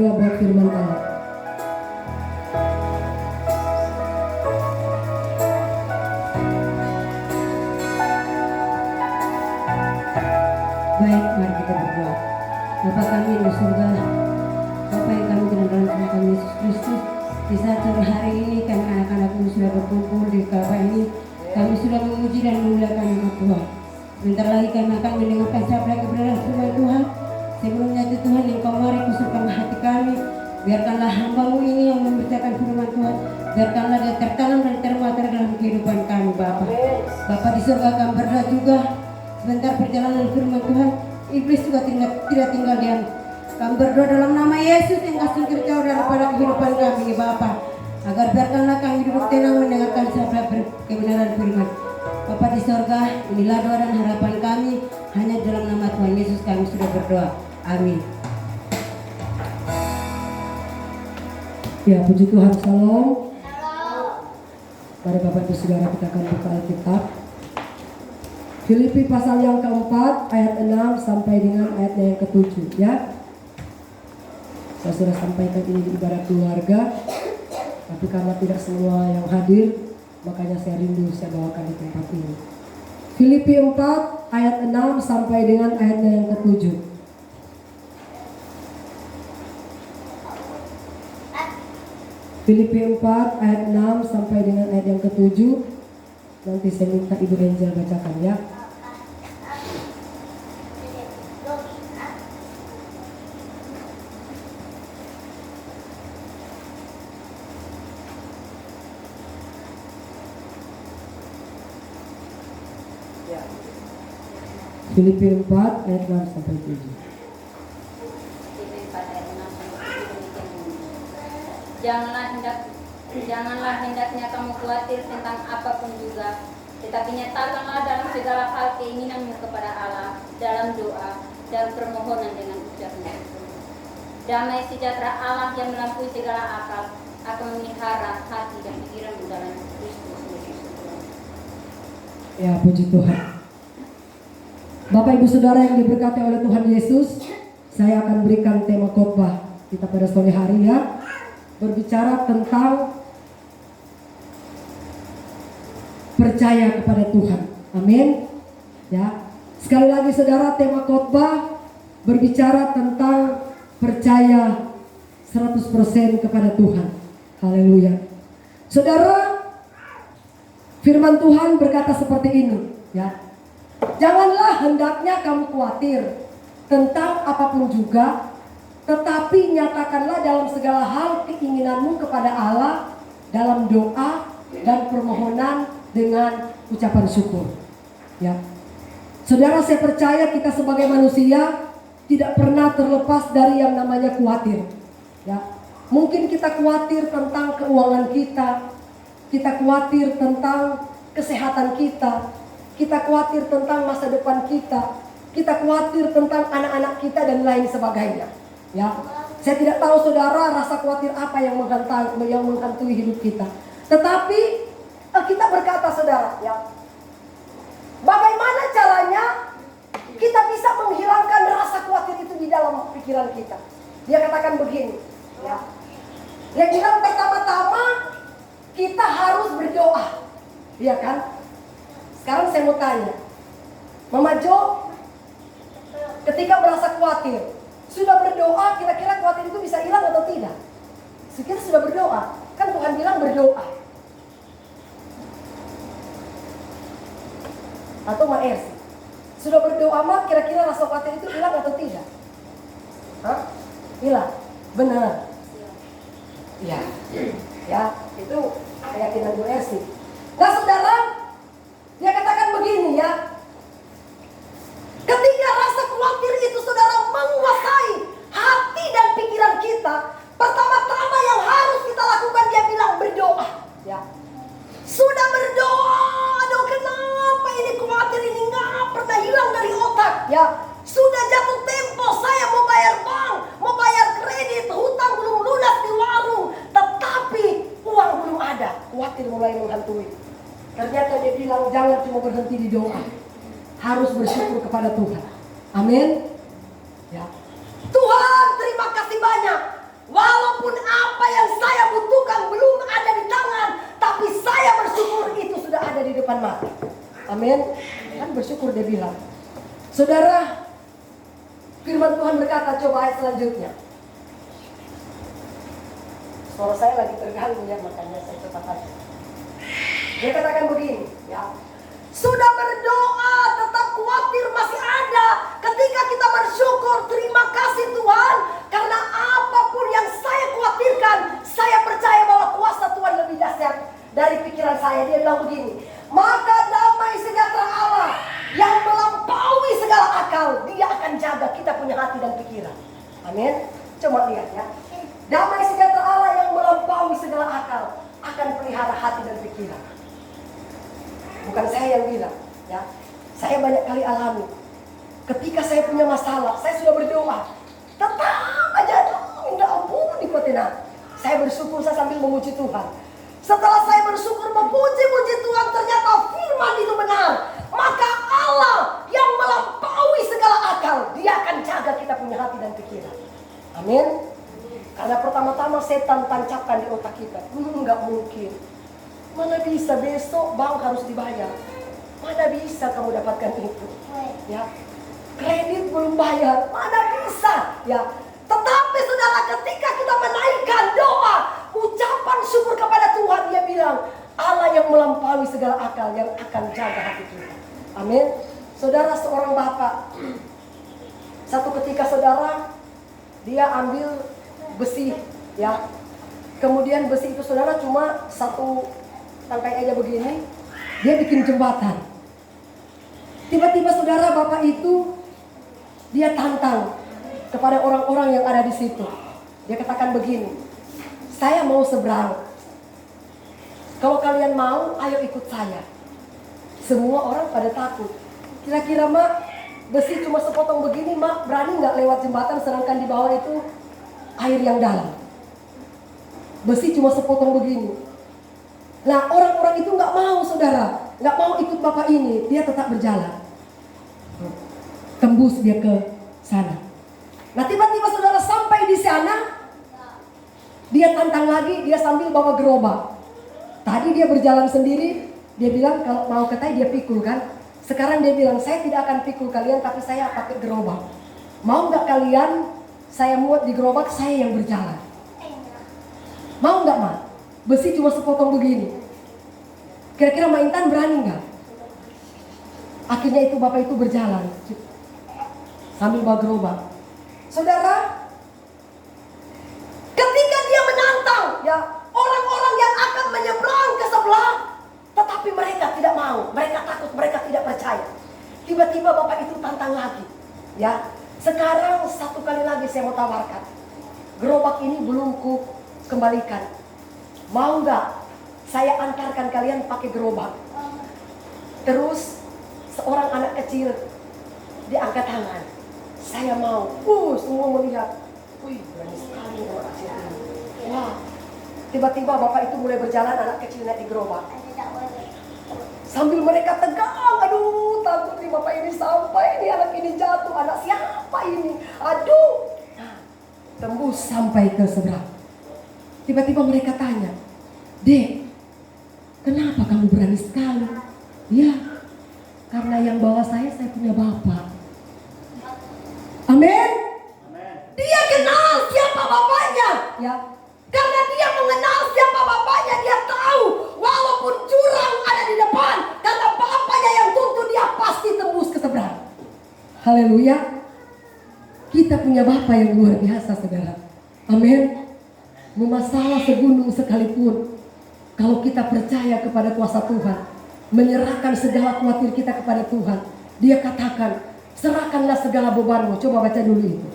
berdoa buat firman Allah. Baik, mari kita berdoa. Bapa kami di surga, Bapa yang kami kenal dalam Tuhan Yesus Kristus, di saat sore hari ini kami anak-anak ini sudah berkumpul di kafe ini. Kami sudah memuji dan memuliakan nama Tuhan. Sebentar lagi kami akan mendengarkan sabda kebenaran firman Tuhan. Sebelumnya itu Tuhan yang kau mari kusurkan hati kami. Biarkanlah hamba-Mu ini yang memberitakan firman Tuhan. Biarkanlah dia tertanam dan termata dalam kehidupan kami Bapa. Bapa di surga kami berdoa juga. Sebentar perjalanan firman Tuhan, iblis juga tidak tinggal diam. Kami berdoa dalam nama Yesus yang singkir jauh daripada kehidupan kami Bapa. Agar biarkanlah kami duduk tenang mendengarkan sabda kebenaran firman. Bapa di surga, inilah doa dan harapan kami. Hanya dalam nama Tuhan Yesus kami sudah berdoa. Amin. Ya, puji Tuhan, salam. Mari Bapak Ibu Saudara kita akan buka Alkitab. Filipi pasal yang keempat ayat 6 sampai dengan ayatnya yang ke-7 ya. Saya sudah sampaikan ini di ibadah keluarga, tapi karena tidak semua yang hadir, makanya saya rindu saya bawakan di tempat ini. Filipi 4 ayat 6 sampai dengan ayatnya yang ke-7. Filipi 4 ayat 6 sampai dengan ayat yang ke-7. Nanti saya minta Ibu Angel bacakan ya. Filipi 4 ayat 6 sampai 7. Janganlah hendaknya kamu khawatir tentang apapun juga, tetapi nyatakanlah dalam segala hal keinginanmu kepada Allah dalam doa dan permohonan dengan ucapan syukur. Damai sejahtera Allah yang melampaui segala akal akan memelihara hati dan pikiranmu dalam Kristus Yesus. Ya, puji Tuhan. Bapak Ibu Saudara yang diberkati oleh Tuhan Yesus, saya akan berikan tema khotbah kita pada sore hari ya, berbicara tentang percaya kepada Tuhan. Amin. Ya. Sekali lagi Saudara, tema khotbah berbicara tentang percaya 100% kepada Tuhan. Haleluya. Saudara, firman Tuhan berkata seperti ini, ya. Janganlah hendaknya kamu khawatir tentang apapun juga, tetapi nyatakanlah dalam segala hal keinginanmu kepada Allah dalam doa dan permohonan dengan ucapan syukur. Ya, saudara, saya percaya kita sebagai manusia tidak pernah terlepas dari yang namanya khawatir. Ya, mungkin kita khawatir tentang keuangan kita khawatir tentang kesehatan kita khawatir tentang masa depan kita khawatir tentang anak-anak kita dan lain sebagainya. Ya, saya tidak tahu saudara rasa khawatir apa yang menghantui hidup kita. Tetapi kita berkata saudara, ya, bagaimana caranya kita bisa menghilangkan rasa khawatir itu di dalam pikiran kita? Dia katakan begini, ya. Dia bilang pertama-tama kita harus berdoa, ya kan? Sekarang saya mau tanya, Mama Jo, ketika merasa khawatir, sudah berdoa, kira-kira khawatir itu bisa hilang atau tidak? Kita sudah berdoa, kan Tuhan bilang berdoa. Atau Ma Ersi, sudah berdoa mah kira-kira rasa khawatir itu hilang atau tidak? Hah? Hilang, benar. Ya, ya, itu keyakinan Bu Ersi. Nah saudara, dia katakan begini ya, ketika rasa khawatir itu saudara menguasai hati dan pikiran kita, pertama-tama yang harus kita lakukan dia bilang berdoa. Ya, sudah berdoa, aduh kenapa ini khawatir ini nggak pernah hilang dari otak. Ya, sudah jatuh tempo saya mau bayar bank, mau bayar kredit, hutang belum lunas di warung, tetapi uang belum ada, khawatir mulai menghantui. Ternyata dia bilang jangan cuma berhenti di doa, harus bersyukur kepada Tuhan. Amin. Ya. Tuhan terima kasih banyak. Tuhan mati. Amin. Kan bersyukur dia bilang. Saudara, firman Tuhan berkata, coba ayat selanjutnya. Suara saya lagi terganggu ya, makanya saya cepat aja. Dia katakan begini, ya. Sudah berdoa, tetap khawatir masih ada. Ketika kita bersyukur, terima kasih Tuhan. Karena apapun yang saya khawatirkan, saya percaya bahwa kuasa Tuhan lebih dahsyat dari pikiran saya. Dia bilang begini, maka damai sejahtera Allah yang melampaui segala akal, dia akan jaga kita punya hati dan pikiran. Amin. Coba lihat ya. Damai sejahtera Allah yang melampaui segala akal akan pelihara hati dan pikiran. Bukan saya yang bilang, ya. Saya banyak kali alami. Ketika saya punya masalah, saya sudah berdoa, tetap aja minta ampun di kotina. Saya bersyukur, saya sambil memuji Tuhan. Setelah saya bersyukur memuji-muji Tuhan, ternyata firman itu benar. Maka Allah yang melampaui segala akal, dia akan jaga kita punya hati dan pikiran. Amin. Karena pertama-tama setan tancapkan di otak kita, enggak mungkin. Mana bisa besok bank harus dibayar? Mana bisa kamu dapatkan itu? Ya, kredit belum bayar, mana bisa? Ya, tetapi saudara, ketika kita menaikkan doa, ucapan syukur kepada Tuhan, dia bilang, Allah yang melampaui segala akal yang akan jaga hati kita. Amin. Saudara, seorang bapak, satu ketika saudara, dia ambil besi, ya. Kemudian besi itu saudara cuma satu tangkai aja begini, dia bikin jembatan. Tiba-tiba saudara, bapak itu dia tantang kepada orang-orang yang ada di situ. Dia katakan begini, saya mau seberang. Kalau kalian mau, ayo ikut saya. Semua orang pada takut. Kira-kira mak, besi cuma sepotong begini, mak berani nggak lewat jembatan, sedangkan di bawah itu air yang dalam. Besi cuma sepotong begini. Nah, orang-orang itu nggak mau saudara, nggak mau ikut bapak ini, dia tetap berjalan. Tembus dia ke sana. Nah, tiba-tiba saudara sampai di sana, dia tantang lagi, dia sambil bawa gerobak. Tadi dia berjalan sendiri, dia bilang kalau mau ke dia pikul kan. Sekarang dia bilang, saya tidak akan pikul kalian, tapi saya pakai gerobak. Mau nggak kalian saya muat di gerobak, saya yang berjalan? Mau nggak mak? Besi cuma sepotong begini. Kira-kira Mak Intan berani nggak? Akhirnya itu bapak itu berjalan sambil bawa gerobak. Saudara, ketika dia menantang ya orang-orang yang akan menyeberang ke sebelah, tetapi mereka tidak mau, mereka takut, mereka tidak percaya. Tiba-tiba bapak itu tantang lagi. Ya, sekarang satu kali lagi saya mau tawarkan. Gerobak ini belum ku kembalikan. Mau nggak saya antarkan kalian pakai gerobak? Terus seorang anak kecil diangkat tangan. Saya mau. Semua melihat. Wih, berani sekali anak kecil ini. Wah. Tiba-tiba bapak itu mulai berjalan, anak kecil naik di gerobak. Sambil mereka tegang, aduh takut nih bapak ini sampai, ini anak ini jatuh, anak siapa ini? Aduh. Nah, tembus sampai ke seberang. Tiba-tiba mereka tanya, Dek, kenapa kamu berani sekali? Ya, karena yang bawa saya punya bapak. Amin. Dia kenal siapa bapaknya, ya. Karena dia mengenal siapa bapaknya, dia tahu walaupun jurang ada di depan, karena bapaknya yang tuntun, dia pasti tembus ke seberang. Haleluya. Kita punya bapak yang luar biasa, saudara. Amin. Mau masalah segunung sekalipun, kalau kita percaya kepada kuasa Tuhan, menyerahkan segala khawatir kita kepada Tuhan, dia katakan, serahkanlah segala bebanmu. Coba baca dulu itu.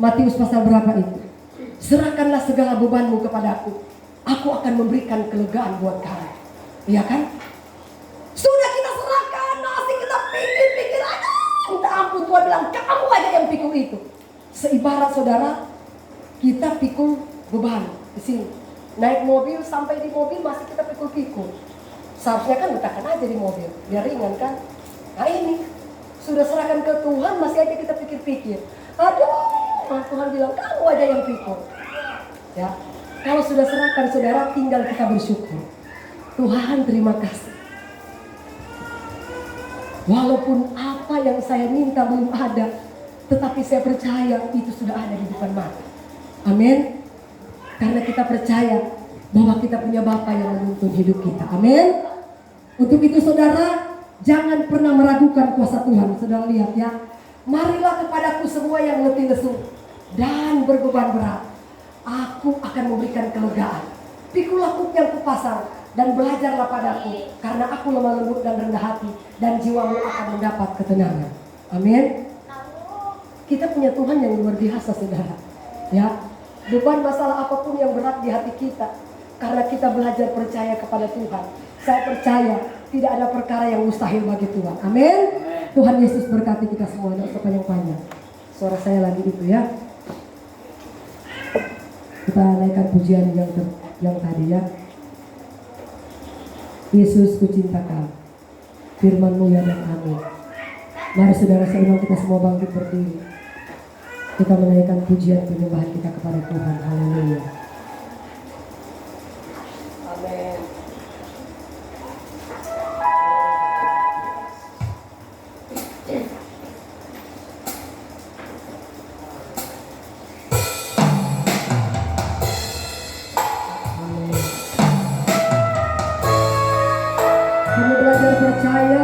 Matius pasal berapa itu? Serahkanlah segala bebanmu kepadaku, aku akan memberikan kelegaan buat kamu. Iya kan? Sudah kita serahkan, masih kita pikir-pikir aja. Minta ampun, Tuhan bilang, kamu aja yang pikul itu. Seibarat saudara, kita pikul beban di sini. Naik mobil, sampai di mobil masih kita pikul-pikul. Seharusnya kan letakkan aja di mobil, biar ringan kan. Nah ini, sudah serahkan ke Tuhan, masih aja kita pikir-pikir. Aduh, Tuhan bilang, kamu aja yang pikul. Ya, kalau sudah serahkan saudara, tinggal kita bersyukur. Tuhan terima kasih. Walaupun apa yang saya minta belum ada, tetapi saya percaya itu sudah ada di depan mata. Amin. Karena kita percaya bahwa kita punya Bapa yang menuntun hidup kita. Amin. Untuk itu saudara, jangan pernah meragukan kuasa Tuhan. Saudara lihat ya, marilah kepadaku semua yang letih lesu dan berbeban berat, aku akan memberikan kelegaan. Pikulah kuk yang kupasang dan belajarlah padaku, karena aku lemah lembut dan rendah hati, dan jiwamu akan mendapat ketenangan. Amin. Kita punya Tuhan yang luar biasa saudara. Ya, beban masalah apapun yang berat di hati kita, karena kita belajar percaya kepada Tuhan. Saya percaya tidak ada perkara yang mustahil bagi Tuhan. Amin. Tuhan Yesus berkati kita semua. Tidak usah panjang-panjang. Suara saya lagi itu ya. Kita naikkan pujian yang tadi ya. Yesus ku cinta Kau, firman-Mu ya dan amin. Mari saudara seimbang kita semua bangkit berdiri. Kita menaikkan pujian penyembahan kita kepada Tuhan. Haleluya. Amin. Kami belajar percaya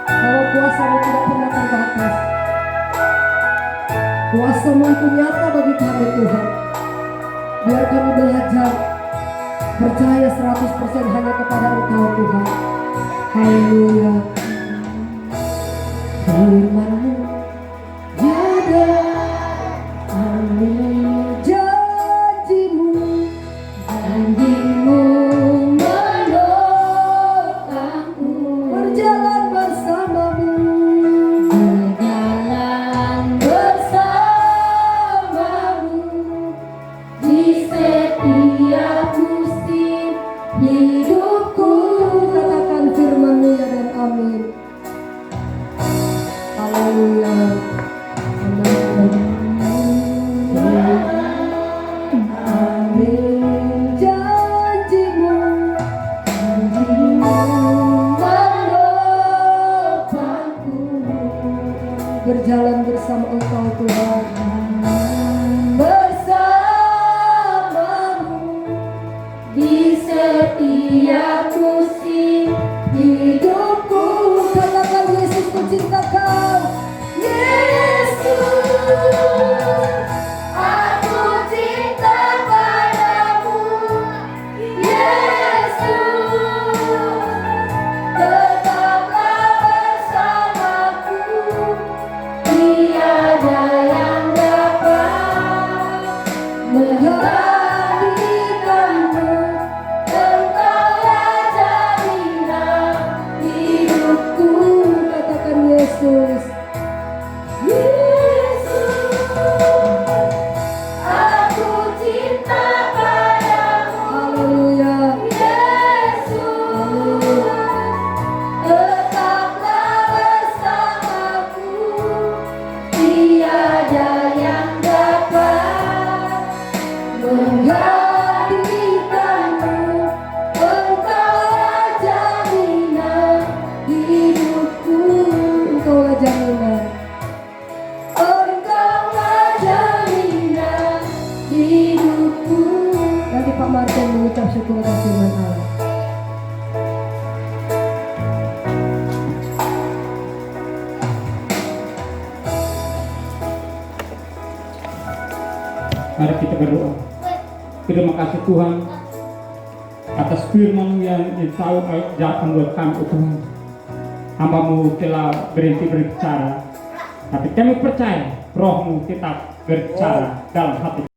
bahwa kuasa-Mu tidak pernah terbatas. Kuasa-Mu itu nyata bagi kami Tuhan. Biar kami belajar percaya 100% hanya kepada Engkau Tuhan. Haleluya. Firman-Mu tiada amin. Janji-Mu menopangku, berjalan bersama-Mu, di setiap musim hidupku. katakan firman-Mu ya dan amin. Haleluya. Amin. Amin. Janji-Mu menopangku, berjalan bersama Engkau Tuhan. Bersama-Mu Di setiap musim hidupku. katakan Yesus ku cinta Kau. Yesus, aku cinta padamu. Yesus, tetaplah bersamaku. Tiada yang dapat menggantikanmu. Engkaulah jaminan hidupku. Katakan Yesus. Yesus, aku cinta padamu. Haleluya. Yesus, tetaplah bersamaku. Tiada yang dapat menggantikanmu. Engkaulah jaminan hidupku. Engkaulah jaminan. Engkaulah jaminan hidupku. Nanti Pak Martin mengucap syukur atas firman Allah. Mari kita berdoa. Terima kasih Tuhan atas firman yang tahu ajarkan buat kami Tuhan. Hamba-Mu telah berhenti berbicara, tapi kami percaya Roh-Mu tetap berbicara dalam hati